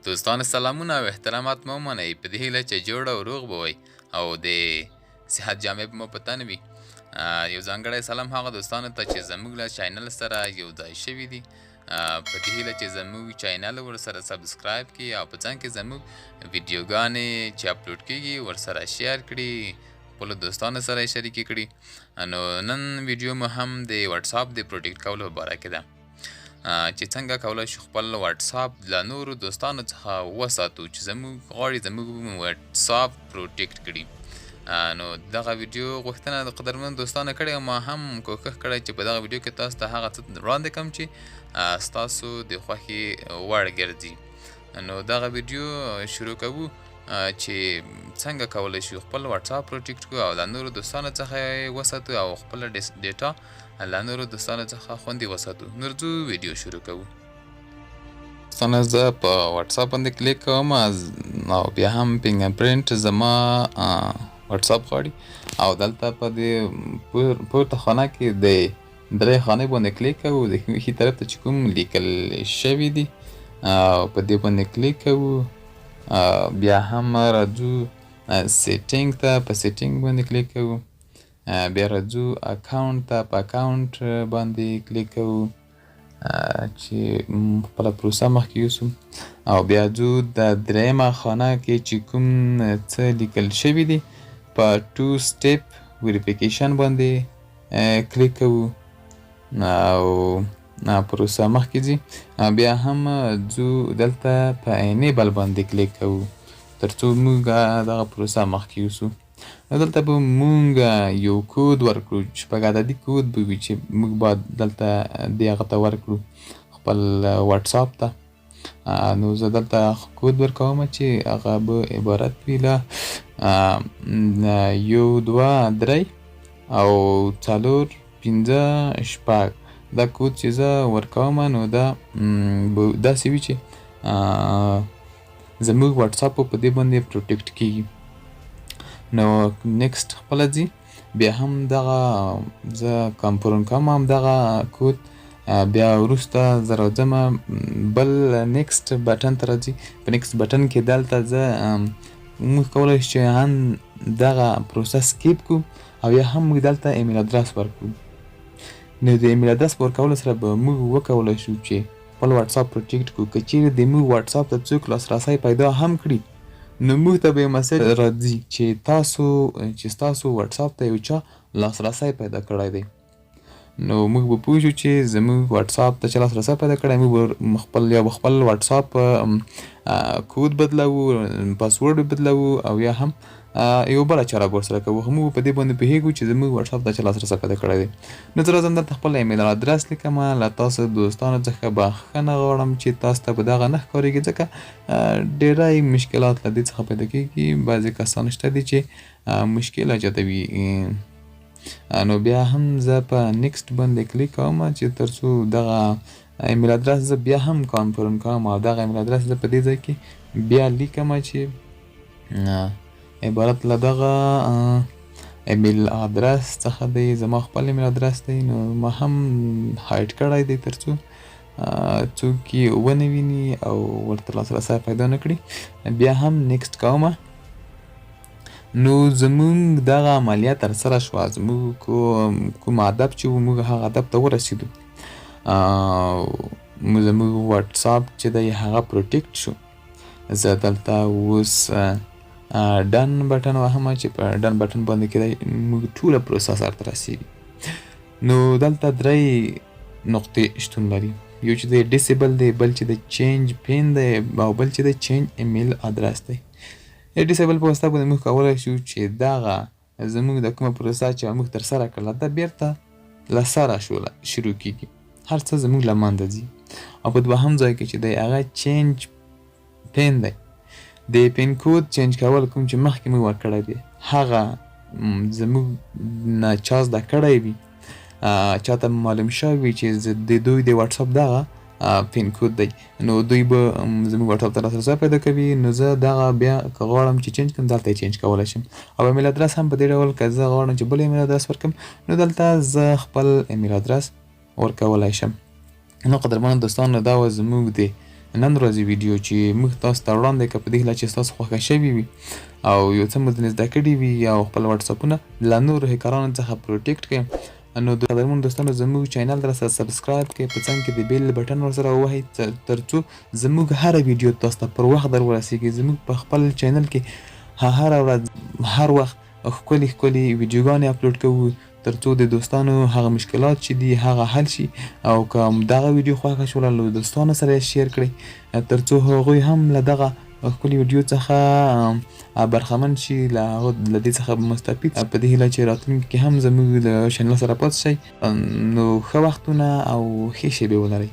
دوستان سلامونه او احترامات مو منئ په دې هیله چې جوړ او روغ به وئ او د صحت جامې به مو په تن وي. یو ځانګړی سلام هغه دوستانو ته چې زموږ له چینل سره یو ځای شوي دي، په دې هیله چې زموږ چینل ورسره سبسکرایب کړي او په څنګ کې زموږ ویډیوګانې چې اپلوډ کیږي ورسره شیر کړي، خپلو دوستانو سره یې شریکې کړي. نو نن ویډیو مو هم د واتساپ د پروټیکټ کولو په باره کې ده چې څنګه کولی شو خپل واتساپ له نورو دوستانو څخه وساتو چې زموږ غواړي زموږ واتساپ پروټیکټ کړي. نو دغه ویډیو غوښتنه د قدرمن دوستانو کړې او ما هم کوښښ کړی چې په دغه ویډیو کې تاسو ته هغه څه وړاندې کړم چې ستاسو د خوښې وړ ګرځي. نو دغه ویډیو شروع کوو چې څنګه کولی شو خپل واتساپ پروټیکټ کړو او له نورو دوستانو څخه یې وساتو او خپله ډیټا له نورو دوستانو څخه خوندي وساتو. نو ځو ویډیو شروع کوو. دوستانو زه په واتساپ باندې کلیک کوم او بیا هم فنګر پرنټ زما واتساپ غواړي او دلته په دې پورته خانه کې د درې خانې باندې کلیک کوو. د ښي طرف ته چې کوم لیکل شوي دي په دې باندې کلیک کوو. بیا هم راځو سیټینګ ته، په سیټینګ باندې کلیک کوو. بیا راځو اکاونټ ته، په اکاونټ باندې کلیک کوو چې خپله پروسه مخکې یوسو او بیا ځو د درېیمه خانه کې چې کوم څه لیکل شوي دي په 2 سټیپ ویریفیکیشن باندې کلیک کوو او پروسه مخکې ځي. بیا هم ځو دلته په انیبل باندې کلیک کوو تر څو موږ دغه پروسه مخکې یوسو. نو دلته به موږ یو کود ورکړو، شپږ عددي کود به وي چې موږ باید دلته هغه ته ورکړو خپل واتساپ ته. نو زه دلته کود ورکوم چې هغه به عبارت وي له 1 2 3 او 4 5 6. دا کود چې زه ورکوم نو دا داسې وي چې زموږ واتساپ په دې باندې پروټیکټ کیږي. نو نیکسټ خپله ځي، بیا هم دغه زه کنفرم کوم هم دغه کود. بیا وروسته زه راځم بل نیکسټ بټن ته راځي. په نیکسټ بټن کې دلته زه موږ کولی شو چې هم دغه پروسه سکیپ کړو او یا هم موږ دلته ایمیل ادرس ورکړو. نو د ایمیل ادرس په ورکولو سره به موږ وکولی شو چې خپل واتساپ پروټیکټ کړو. که چیرې د موږ واتساپ ته څوک لاسرسی پیدا هم کړي نو موږ ته به یو مسیج راځي چې ستاسو واتساپ ته یو چا لاسرسی پیدا کړی دی. نو موږ به پوه شو چې زموږ واتساپ ته چې لاسرسی پیدا کړی، موږ به خپل واتساپ کود بدلوو، پاسورډ بدلوو او یا هم یو بله چاره به ورسره کوو. موږ په دې باندې پوهېږو چې زموږ واتساپ ته چې لاسرسی پیدا کړی دی. نو زه راځم دلته خپل ایمیل ادرس لیکم. له تاسو دوستانو څخه بخښنه غواړم چې تاسو ته به دغه نه ښکارېږي ځکه ډېری مشکلات له دې څخه پیدا کېږي. بعضې کسان شته دي چې مشکل ایجادوي. نو بیا هم زه په نیکسټ باندې کلیک کوم چې تر څو دغه ایمیل ادرس زه بیا هم کنفرم کوم او دغه ایمیل ادرس زه په دې ځای کې بیا لیکم چې عبارت له دغه ایمیل ادرس څخه دی، زما خپل ایمیل ادرس دی. نو ما هم هایډ کړی دی تر څو څوک یې ونه ویني او ورته لاسرسی پیدا نه کړي. بیا هم نیکسټ کوم. نو زموږ دغه عملیه ترسره شوه، زموږ کوم هدف چې و موږ هغه هدف ته ورسېدو. زموږ واتساپ چې دی هغه پروټیکټ شو. زه دلته اوس ډن بټن وهم چې په ډن بټن باندې کې دی موږ ټوله پروسه سرته رسېږي. نو دلته 3 نقطې شتون لري، یو چې دی ډیسیبل دی، بل چې دی چینج پین دی او بل چې دی چینج ایمیل ادرس دی. ډیسیبل په واسطه باندې موږ کولی شو چې دغه زموږ د کومه پروسه چې موږ ترسره کړله دا بیرته له سره شروع کېږي، هر څه زموږ له منځه ځي. او په دوهم ځای کې چې دی هغه چینج پین دی، د پین کود چینج کول کوم چې مخکې موږ ورکړی دی هغه زموږ نه چا زده کړی وي، چاته معلوم شوی وي چې د دوی د واتساپ دغه پین کود دی، نو دوی به زموږ واتساپ ته لاسرسی پیدا کوي. نو زه دغه بیا که غواړم چې چینج کړم دلته یې چینج کولی شم. او ایمیل ادرس هم په دې ډول که زه غواړم چې بل ایمیل ادرس ورکړم نو دلته زه خپل ایمیل ادرس ورکولی شم. نو قدرمنو دوستانو دا و زموږ د نن ورځې ویډیو چې موږ تاسو ته وړاندې کړه په دې هیله چې ستاسو خوښه شوې وي او یو څه مو ځینې زده کړي وي او خپل وټساپونه له نورو هیکرانو څخه پروټیکټ کړئ. نو د قدرمنو دوستانو زموږ چینل در سره سبسکرایب کړئ، په څنګ کې د بیل بټن ورسره ووهئ ترڅو زموږ هره ویډیو تاسو ته پر وخت در ورسیږي. زموږ په خپل چینل کې هره ورځ هر وخت ښکلي ښکلي ویډیوګانې اپلوډ کوو ترڅو د دوستانو هغه مشکلات چې دي هغه حل شي. او که دغه ویډیو خوښه شوله نو دوستانو سره یې شیر کړئ ترڅو هغوی هم له دغه ښکلي ویډیو څخه برخمن شي، له دې څخه مستفید. په دې هیله چې راتلونکي کې هم زموږ له چینل سره پاتې شئ. نو ښه وختونه او ښې شیبې ولرئ.